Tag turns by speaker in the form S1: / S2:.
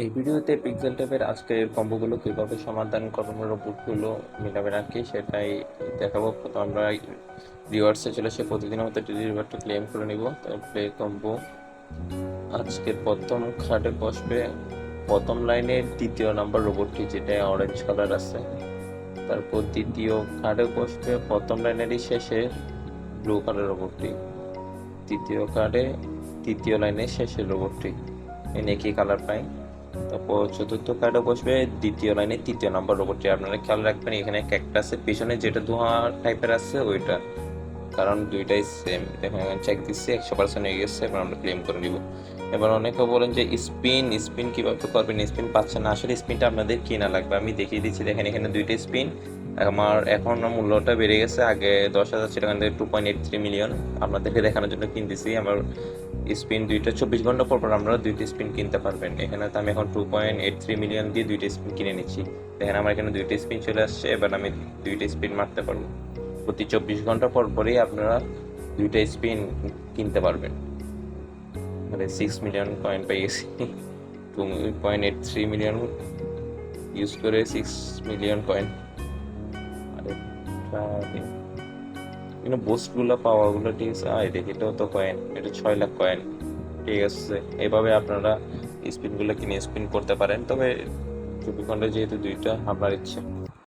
S1: এই ভিডিওতে পিক্সেল ট্যাবের আজকের কম্বোগুলো কিভাবে সমাধান করবো, রোবটগুলো মিলাবেন আর কি সেটাই দেখাবো। তো আমরা রিওয়ার্ডসে চলে এসে প্রতিদিনের মতো রিওয়ার্ডটা ক্লেম করে নিব। তারপরে কম্বো আজকের প্রথম খাটে বসবে প্রথম লাইনের দ্বিতীয় নাম্বার রোবটটি, যেটা অরেঞ্জ কালার আছে। তারপর দ্বিতীয় কার্ডে বসবে প্রথম লাইনেরই শেষে ব্লু কালার রোবটটি। তৃতীয় কার্ডে তৃতীয় লাইনের শেষের রোবটটি, এনে একই কালার পাই। তারপর চতুর্থ কার্ডে বসবে দ্বিতীয় লাইনে তৃতীয় নাম্বার রোবটটি। আপনারা খেয়াল রাখবেন এখানে ক্যাকটাসের পিছনে যেটা ধোঁয়া টাইপের আছে ওইটা, কারণ দুইটাই সেম। দেখুন এখানে চেক দিচ্ছি 100% হয়ে গেছে, এবার আমরা ক্লেম করে নিব। এবার অনেকে বলেন যে স্পিন কিভাবে করবেন, স্পিন পাচ্ছেন না। আসলে স্পিনটা আপনাদের কিনা লাগবে, আমি দেখিয়ে দিচ্ছি। দেখেন এখানে দুইটা স্পিন, আমার এখন মূল্যটা বেড়ে গেছে। আগে 10,000 ছিল, এখান থেকে 2.83 মিলিয়ন আপনাদেরকে দেখানোর জন্য কিনতেছি। আমার স্পিন দুইটা 24 ঘন্টা পর পর আপনারা দুইটা স্পিন কিনতে পারবেন। এখানে তো আমি এখন 2.83 মিলিয়ন দিয়ে দুইটা স্পিন কিনে নিচ্ছি। দেখেন আমার এখানে দুইটা স্পিন চলে আসছে, এবার আমি দুইটা স্পিন মারতে পারবো। প্রতি 24 ঘন্টা পর পরই আপনারা দুইটা স্পিন কিনতে পারবেন। মানে 6 মিলিয়ন কয়েন পেয়ে গেছি। 2.83 মিলিয়ন ইউজ করে 6 মিলিয়ন কয়েন। আরেকটা বুস্টগুলো পাওয়াগুলো ঠিক আছে। দেখি এটাও তো কয়েন, এটা 6 লাখ কয়েন। ঠিক আছে, এইভাবে আপনারা স্পিনগুলো কিনে স্পিন করতে পারেন। তবে 24 ঘন্টা যেহেতু দুইটা আপনার ইচ্ছে।